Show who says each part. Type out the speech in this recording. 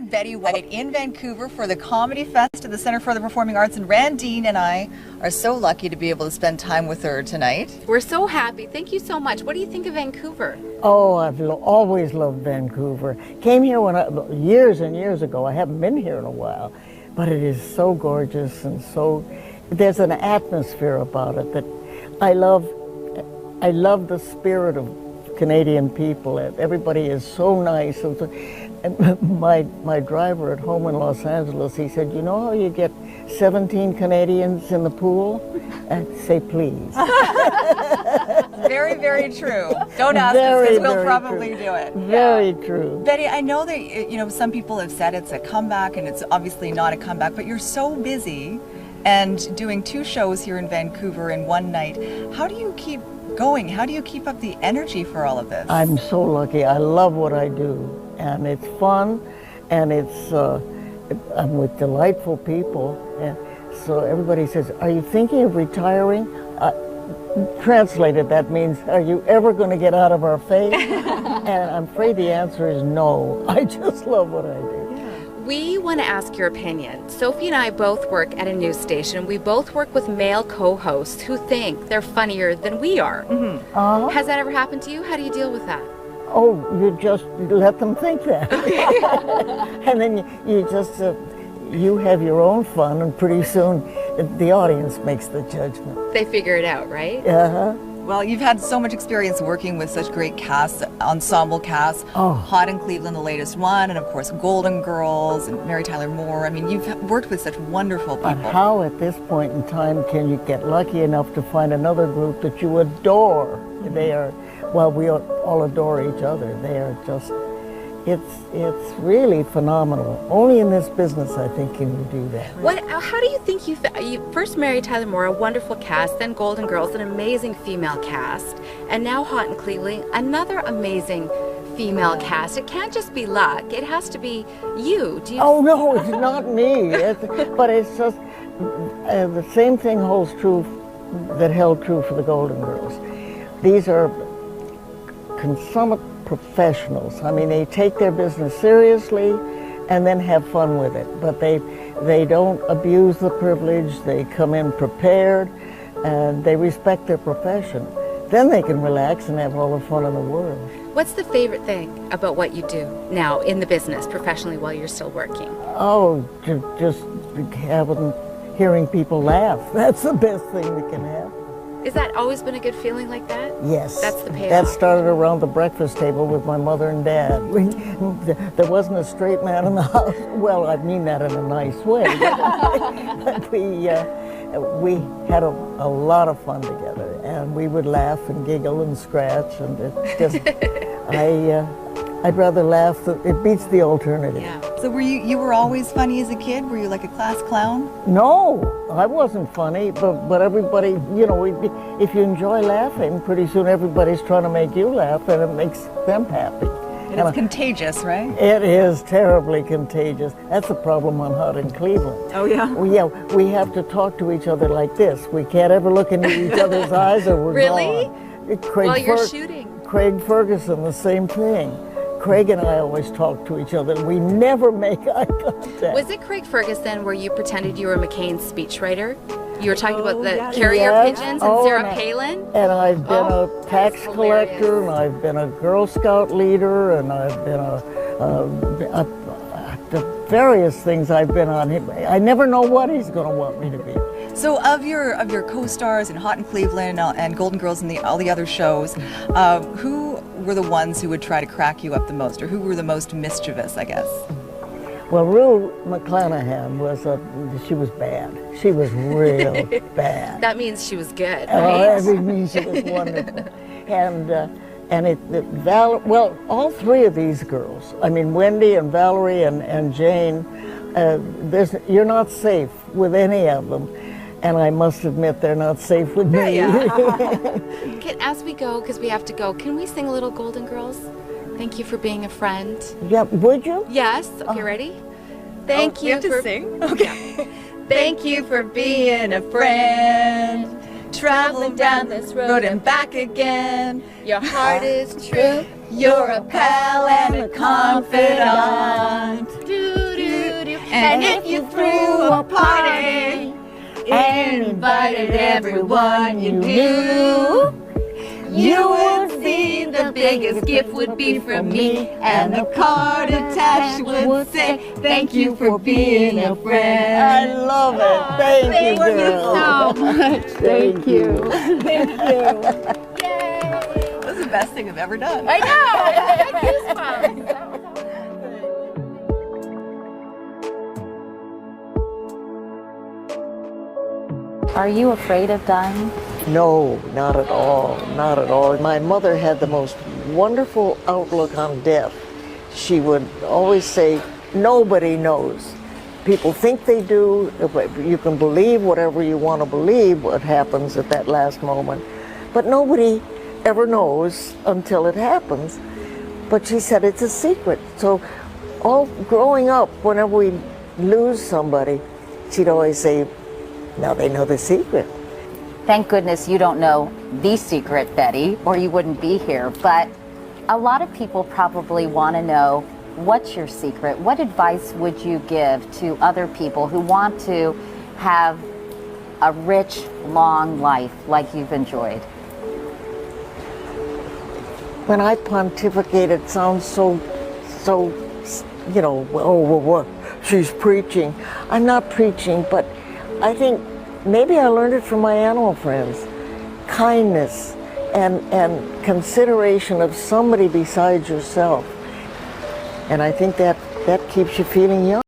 Speaker 1: Betty White in Vancouver for the Comedy Fest at the Centre for the Performing Arts, and Randine and I are so lucky to be able to spend time with her tonight.
Speaker 2: We're so happy. Thank you so much. What do you think of Vancouver?
Speaker 3: Oh, I've always loved Vancouver. Came here years and years ago. I haven't been here in a while, but it is so gorgeous and there's an atmosphere about it that I love. I love the spirit of Canadian people. Everybody is so nice. And my driver at home in Los Angeles, he said, you know how you get 17 Canadians in the pool? And say please.
Speaker 1: Very, very true. Don't ask us because we'll probably do it.
Speaker 3: Very true.
Speaker 1: Betty, I know that some people have said it's a comeback, and it's obviously not a comeback, but you're so busy and doing 2 shows here in Vancouver in one night. How do you keep going? How do you keep up the energy for all of this?
Speaker 3: I'm so lucky. I love what I do. And it's fun, and I'm with delightful people, and so everybody says, are you thinking of retiring? Translated, that means, are you ever going to get out of our face? And I'm afraid the answer is no. I just love what I do.
Speaker 2: We want to ask your opinion. Sophie and I both work at a news station. We both work with male co-hosts who think they're funnier than we are.
Speaker 3: Mm-hmm.
Speaker 2: Has that ever happened to you? How do you deal with that?
Speaker 3: Oh, you just let them think that. And then you have your own fun, and pretty soon the audience makes the judgment.
Speaker 2: They figure it out, right?
Speaker 3: Uh-huh.
Speaker 1: Well, you've had so much experience working with such great casts, ensemble casts.
Speaker 3: Oh.
Speaker 1: Hot in Cleveland, the latest one, and of course Golden Girls and Mary Tyler Moore. I mean, you've worked with such wonderful people.
Speaker 3: But how at this point in time can you get lucky enough to find another group that you adore? They are, well, we all adore each other. They are just, it's really phenomenal. Only in this business, I think, can you do that.
Speaker 2: How do you think you first Mary Tyler Moore, a wonderful cast, then Golden Girls, an amazing female cast, and now Hot in Cleveland, another amazing female cast. It can't just be luck. It has to be you.
Speaker 3: Oh, no, it's not me. But it's just, the same thing holds true that held true for the Golden Girls. These are consummate professionals. I mean, they take their business seriously and then have fun with it. But they don't abuse the privilege. They come in prepared, and they respect their profession. Then they can relax and have all the fun in the world.
Speaker 2: What's the favorite thing about what you do now in the business, professionally, while you're still working?
Speaker 3: Oh, just hearing people laugh. That's the best thing we can have.
Speaker 2: Is that always been a good feeling like that?
Speaker 3: Yes.
Speaker 2: That's the payoff.
Speaker 3: That started around the breakfast table with my mother and dad. There wasn't a straight man in the house. Well, I mean that in a nice way. But we had a lot of fun together, and we would laugh and giggle and scratch, and it just, I'd rather laugh. It beats the alternative.
Speaker 2: Yeah.
Speaker 1: So you were always funny as a kid? Were you like a class clown?
Speaker 3: No, I wasn't funny, but everybody, if you enjoy laughing, pretty soon everybody's trying to make you laugh, and it makes them happy.
Speaker 1: And it's contagious, right?
Speaker 3: It is terribly contagious. That's the problem on Hot in Cleveland.
Speaker 1: Oh, yeah?
Speaker 3: We have to talk to each other like this. We can't ever look into each other's eyes, or we're
Speaker 2: Really?
Speaker 3: gone.
Speaker 2: While you're shooting?
Speaker 3: Craig Ferguson, the same thing. Craig and I always talk to each other. We never make eye contact.
Speaker 2: Was it Craig Ferguson where you pretended you were McCain's speechwriter? You were talking about the
Speaker 1: yeah.
Speaker 2: carrier
Speaker 3: Yes.
Speaker 2: pigeons and
Speaker 3: Oh,
Speaker 2: Sarah Palin?
Speaker 3: And I've been a tax
Speaker 2: that's
Speaker 3: collector,
Speaker 2: hilarious.
Speaker 3: and I've been a Girl Scout leader, and I've been the various things I've been on. I never know what he's going to want me to be.
Speaker 1: So of your co-stars in Hot in Cleveland and Golden Girls and all the other shows, who were the ones who would try to crack you up the most, or who were the most mischievous, I guess?
Speaker 3: Well, Rue McClanahan she was bad. She was real bad.
Speaker 2: That means she was good,
Speaker 3: Oh,
Speaker 2: right?
Speaker 3: that means she was wonderful. Well, all 3 of these girls, I mean, Wendy and Valerie and Jane, you're not safe with any of them. And I must admit, they're not safe with me.
Speaker 2: As we go, because we have to go, can we sing a little Golden Girls? Thank you for being a friend.
Speaker 3: Yeah, would you?
Speaker 2: Yes. Okay, ready? Thank you
Speaker 1: have to
Speaker 2: for
Speaker 1: sing? Okay. Thank you for being a friend, traveling down this road and back again.
Speaker 2: Your heart is true.
Speaker 1: You're a pal and a confidant.
Speaker 2: Do And if you threw a party and invited everyone you knew, you would see the biggest gift would be from me, and the card attached would say, thank you for being a friend.
Speaker 3: I love it. Thank you, girl.
Speaker 2: so much. Thank you.
Speaker 3: Thank you.
Speaker 1: That was the best thing I've ever done.
Speaker 2: I know. I had goosebumps.
Speaker 4: Are you afraid of dying?
Speaker 3: No, not at all, not at all. My mother had the most wonderful outlook on death. She would always say, nobody knows. People think they do. You can believe whatever you want to believe what happens at that last moment, but nobody ever knows until it happens. But she said it's a secret. So all growing up, whenever we lose somebody, she'd always say, now they know the secret.
Speaker 4: Thank goodness you don't know the secret, Betty, or you wouldn't be here. But a lot of people probably want to know, what's your secret? What advice would you give to other people who want to have a rich, long life like you've enjoyed?
Speaker 3: When I pontificate, it sounds so, you know, oh, she's preaching. I'm not preaching, but I think maybe I learned it from my animal friends. Kindness and consideration of somebody besides yourself. And I think that keeps you feeling young.